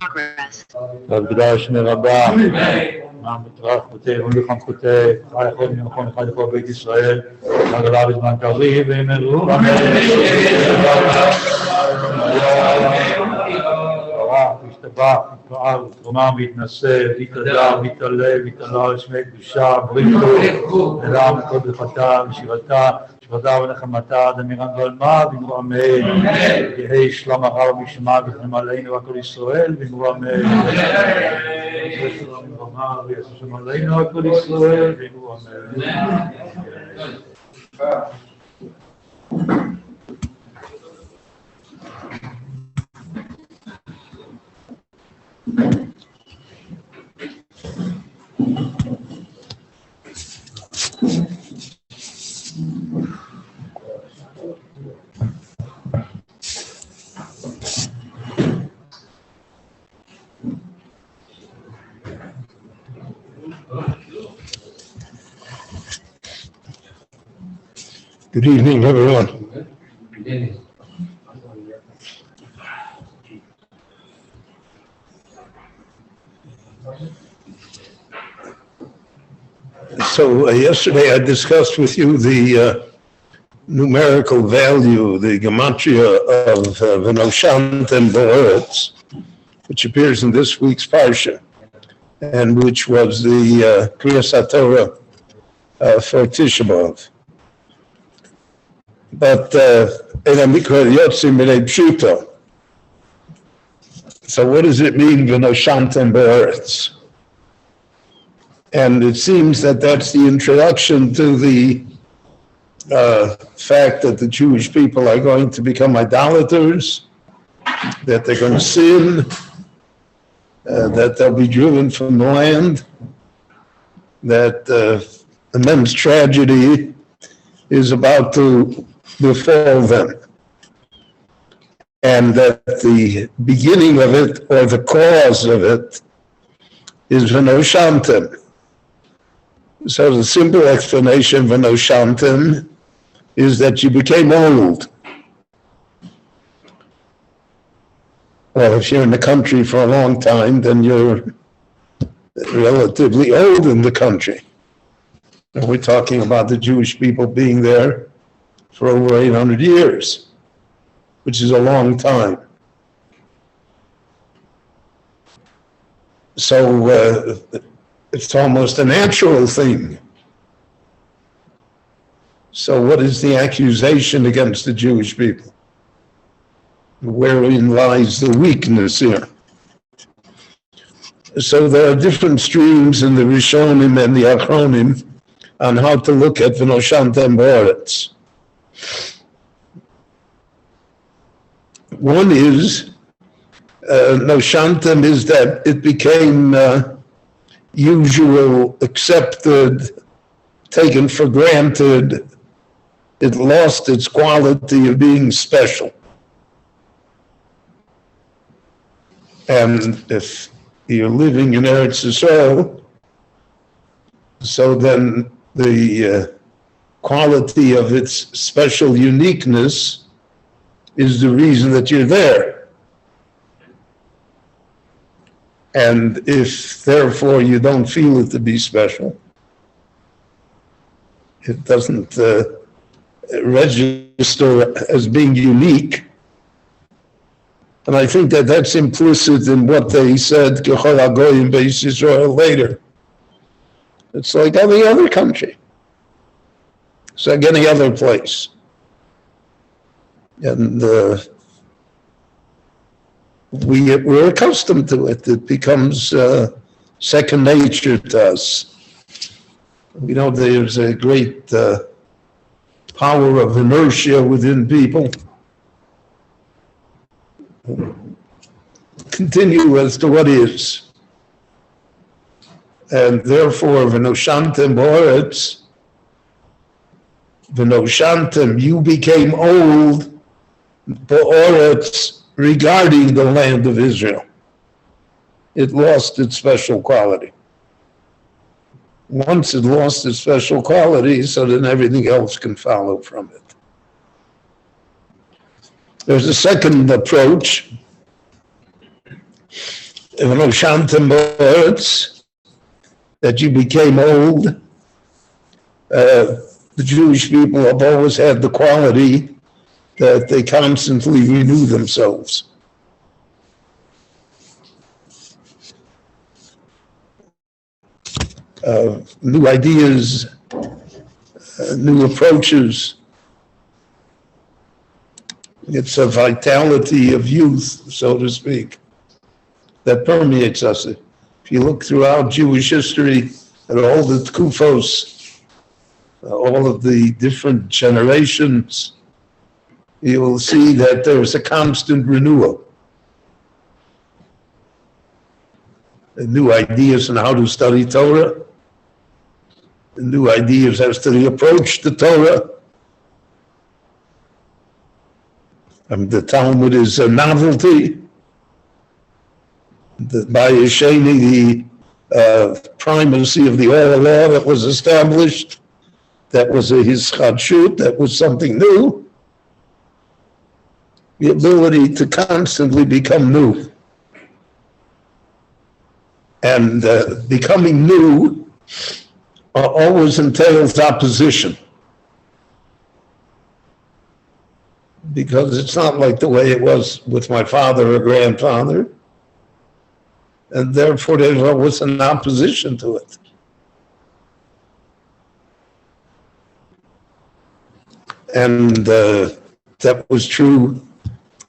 Progress. והקדוש מרבה, עם בתרך ותאירו לחנכותי, חי יכול מנכון אחד לכל בית ישראל, הגלה בזמן קריב ואמרו ברח, משתבח, מתפעל, תרומה, מתנשא, מתהדר, מתעלה, מתעלה, שמי קדושה, בריתו, אלא מכל ברכתה ושירתה, שפדה ונחמתה, דמירן גולמה, ואמרו אמן. יהי שלום הרב משמע וחנם עלינו וכל ישראל, ואמרו אמן. יהי שלום ברמה וישם עלינו וכל ישראל, ואמרו אמן. Good evening, everyone. So yesterday I discussed with you the numerical value, the gematria of V'noshant and Ba'aretz, which appears in this week's Parsha, and which was the Kriyas HaTorah for Tisha B'Av. But so what does it mean, V'noshant and Ba'aretz? And it seems that that's the introduction to the fact that the Jewish people are going to become idolaters, that they're going to sin, that they'll be driven from the land, that immense tragedy is about to befall them, and that the beginning of it, or the cause of it, is V'noshantem. So the simple explanation of V'noshantem is that you became old. Well, if you're in the country for a long time, then you're relatively old in the country. And we're talking about the Jewish people being there for over 800 years, which is a long time. So it's almost a natural thing. So what is the accusation against the Jewish people? Wherein lies the weakness here? So there are different streams in the Rishonim and the Achronim on how to look at V'noshant and Ba'aretz. One is, Noshantem is that it became usual, accepted, taken for granted. It lost its quality of being special. And if you're living in Eretz Yisrael, so then the quality of its special uniqueness is the reason that you're there. And if therefore you don't feel it to be special, it doesn't register as being unique. And I think that that's implicit in what they said, K'chol HaGoyim Beis Yisrael later. It's like any other country. It's like any other place. And we're accustomed to it. It becomes second nature to us. We know there's a great power of inertia within people. Continue as to what is. And therefore, V'noshantem Ba'aretz, V'noshantem, you became old, Ba'aretz, regarding the land of Israel. It lost its special quality. Once it lost its special quality, so then everything else can follow from it. There's a second approach, v'noshantem ba'aretz, that you became old. The Jewish people have always had the quality that they constantly renew themselves. New ideas, new approaches. It's a vitality of youth, so to speak, that permeates us. If you look throughout Jewish history at all the tkufos, all of the different generations, you will see that there's a constant renewal. New ideas on how to study Torah, new ideas as to the approach to Torah. The Talmud is a novelty. By Yesheni, the primacy of the oral law that was established, that was a hischadshut, that was something new. The ability to constantly become new. And becoming new always entails opposition. Because it's not like the way it was with my father or grandfather. And therefore there's always an opposition to it. And that was true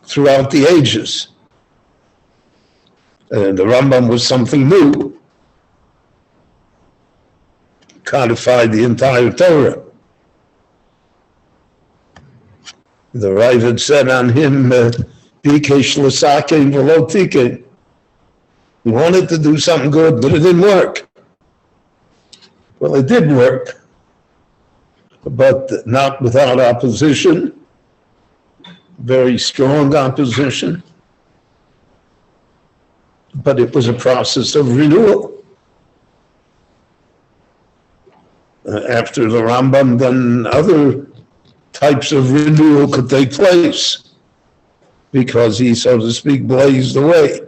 throughout the ages. And the Rambam was something new. Codified the entire Torah. The Ravid said on him, Bikesh l'sakein v'lo tikein. He wanted to do something good, but it didn't work. Well, it did work, but not without opposition, very strong opposition. But it was a process of renewal. After the Rambam, then other types of renewal could take place because he, so to speak, blazed the way.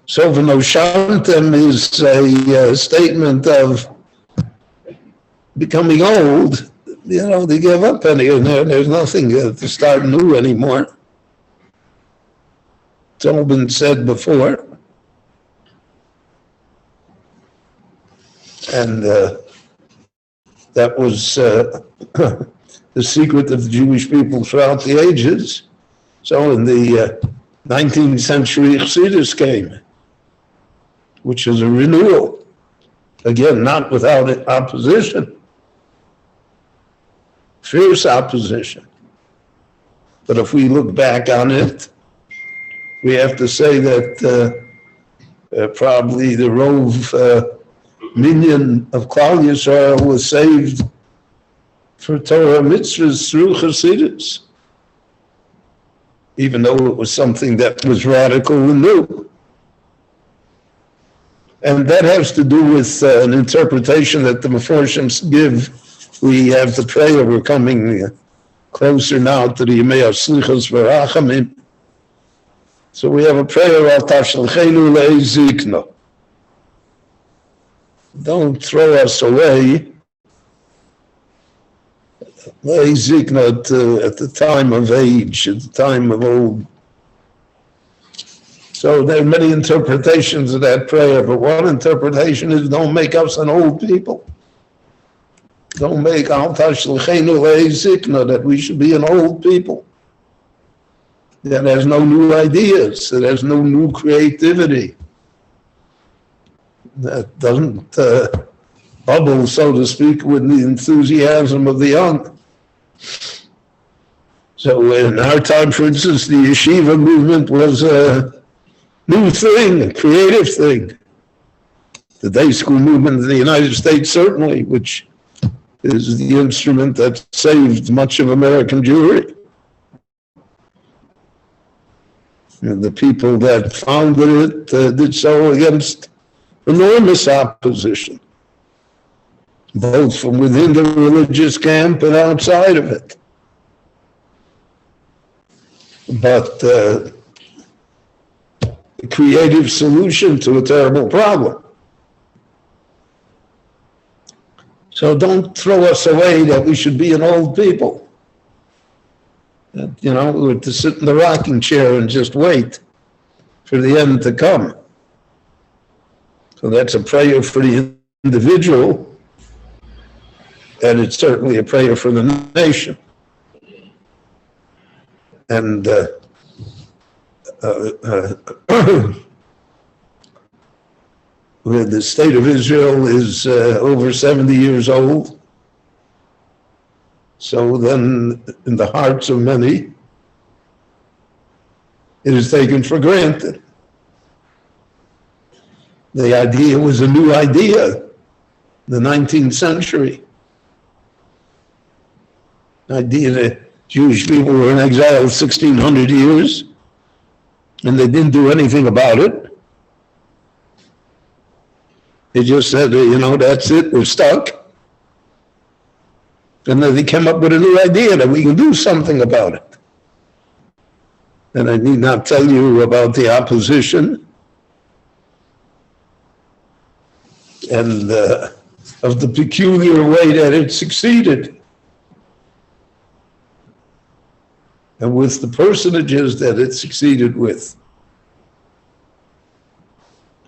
So v'noshantem is a statement of becoming old. You know, they give up and there's nothing to start new anymore. It's all been said before. And that was the secret of the Jewish people throughout the ages. So in the 19th century, Chassidus came, which is a renewal. Again, not without opposition, fierce opposition. But if we look back on it, we have to say that probably the Rov minion of Klal Yisrael was saved for Torah mitzvahs through Chassidus, even though it was something that was radical and new. And that has to do with an interpretation that the Meforshim give. We have the prayer, we're coming closer now to the Yemei HaSlichos V'Rachamim. So we have a prayer, Al Tashlechenu Le'ezikna. Don't throw us away. Le'ezikna at the time of age, at the time of old. So there are many interpretations of that prayer, but one interpretation is don't make us an old people. Don't make Al Tashlechenu Le'ezikna, that we should be an old people. That has no new ideas, that has no new creativity, that doesn't bubble, so to speak, with the enthusiasm of the young. So in our time, for instance, the yeshiva movement was a new thing, a creative thing. The day school movement in the United States, certainly, which is the instrument that saved much of American Jewry. And the people that founded it did so against enormous opposition, both from within the religious camp and outside of it. But a creative solution to a terrible problem. So don't throw us away that we should be an old people. To sit in the rocking chair and just wait for the end to come. So that's a prayer for the individual, and it's certainly a prayer for the nation. And the state of Israel is over 70 years old. So then, in the hearts of many, it is taken for granted. The idea was a new idea, the 19th century. The idea that Jewish people were in exile 1,600 years, and they didn't do anything about it. They just said, that's it, we're stuck. And then they came up with a new idea that we can do something about it. And I need not tell you about the opposition and of the peculiar way that it succeeded. And with the personages that it succeeded with.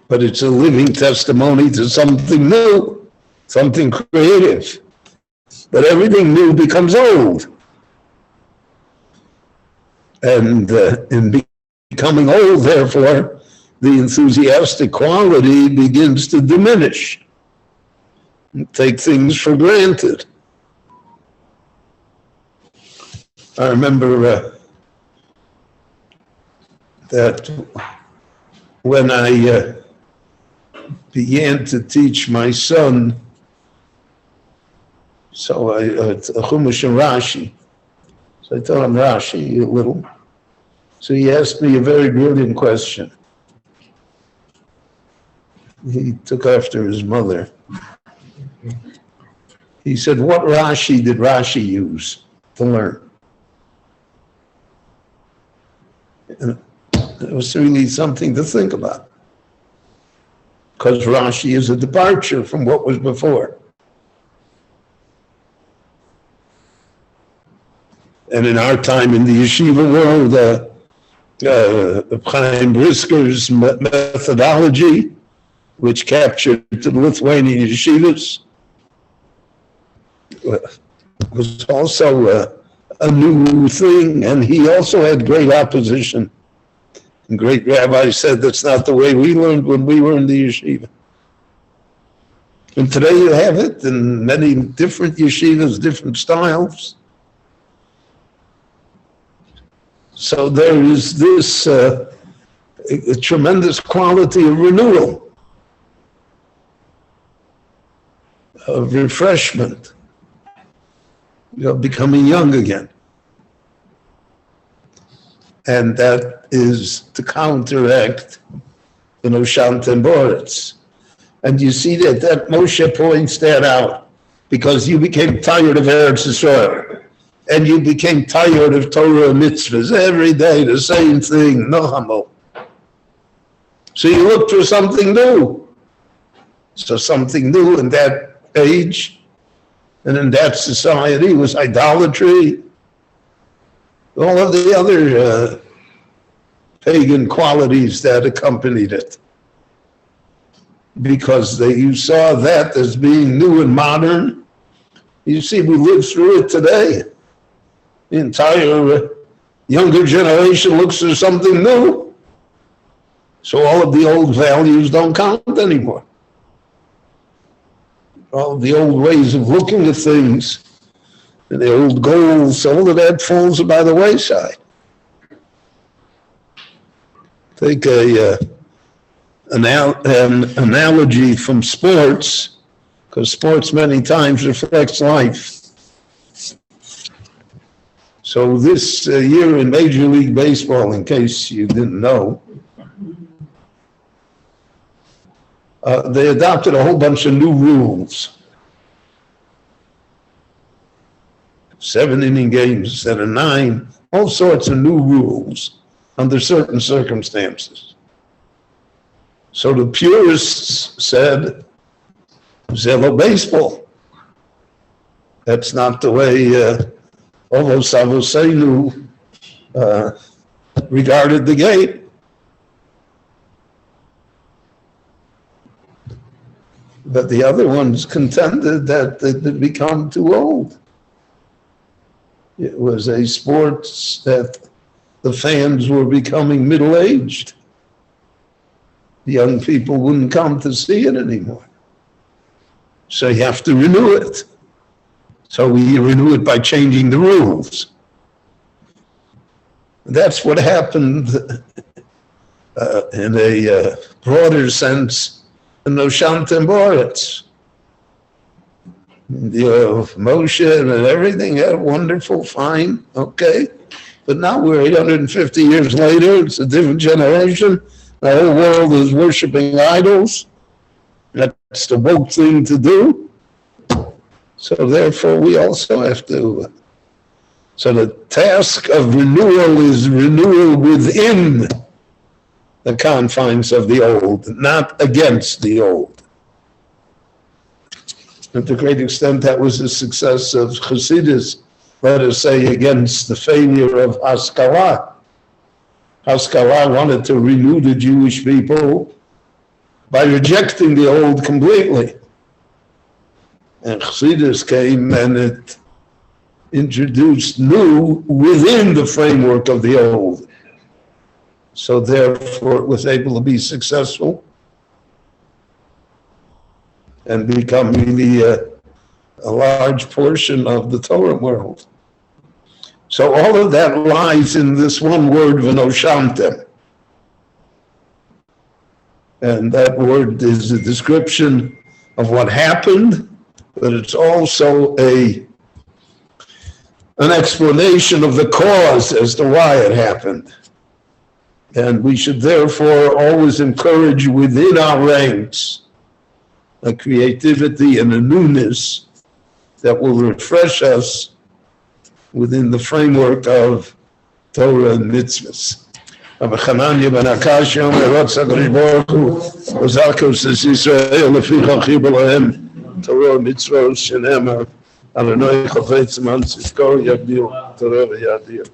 But it's a living testimony to something new, something creative. But everything new becomes old. And in becoming old, therefore, the enthusiastic quality begins to diminish. Take things for granted. I remember that when I began to teach my son, so Chumash and Rashi. So I taught him Rashi a little. So he asked me a very brilliant question. He took after his mother. He said, what Rashi did Rashi use to learn? And it was really something to think about. Because Rashi is a departure from what was before. And in our time in the yeshiva world, Chaim Brisker's methodology, which captured the Lithuanian yeshivas, was also a new thing, and he also had great opposition. And great rabbis said that's not the way we learned when we were in the yeshiva. And today you have it in many different yeshivas, different styles. So there is this a tremendous quality of renewal, of refreshment, becoming young again. And that is to counteract the Noshant and Boretz. And you see that Moshe points that out, because you became tired of Eretz Yisrael. And you became tired of Torah and mitzvahs. Every day the same thing, no hamo. So you looked for something new. So something new in that age and in that society was idolatry. All of the other pagan qualities that accompanied it. Because you saw that as being new and modern. You see, we live through it today. The entire younger generation looks for something new. So all of the old values don't count anymore. All of the old ways of looking at things and the old goals, all of that falls by the wayside. Take an analogy from sports, because sports many times reflects life. So this year in Major League Baseball, in case you didn't know, they adopted a whole bunch of new rules. 7-inning games instead of 9, all sorts of new rules under certain circumstances. So the purists said, Zelo baseball. That's not the way Ovos Avoseinu regarded the gate. But the other ones contended that it had become too old. It was a sport that the fans were becoming middle-aged. The young people wouldn't come to see it anymore. So you have to renew it. So we renew it by changing the rules. That's what happened in a broader sense in Oshantim Boretz. Moshe and everything had wonderful, fine, okay. But now we're 850 years later, it's a different generation. The whole world is worshiping idols. That's the woke thing to do. So therefore we also have to. So the task of renewal is renewal within the confines of the old, not against the old. And to a great extent, that was the success of Chassidus, let us say, against the failure of Haskalah. Haskalah wanted to renew the Jewish people by rejecting the old completely. And Chassidus came and it introduced new within the framework of the old. So therefore it was able to be successful and become really a large portion of the Torah world. So all of that lies in this one word, v'noshamtem. And that word is a description of what happened, but it's also an explanation of the cause as to why it happened. And we should therefore always encourage within our ranks a creativity and a newness that will refresh us within the framework of Torah and mitzvahs. Rabbi Chananya ben Akash Yom Erotz HaKadosh Baruch Hu Ozakos Es Yisrael Leficha Chibur Lahem Torah mitzvos Shenemar Adonai Chafetz Man Tzidko Yagdil Torah V'Yadir.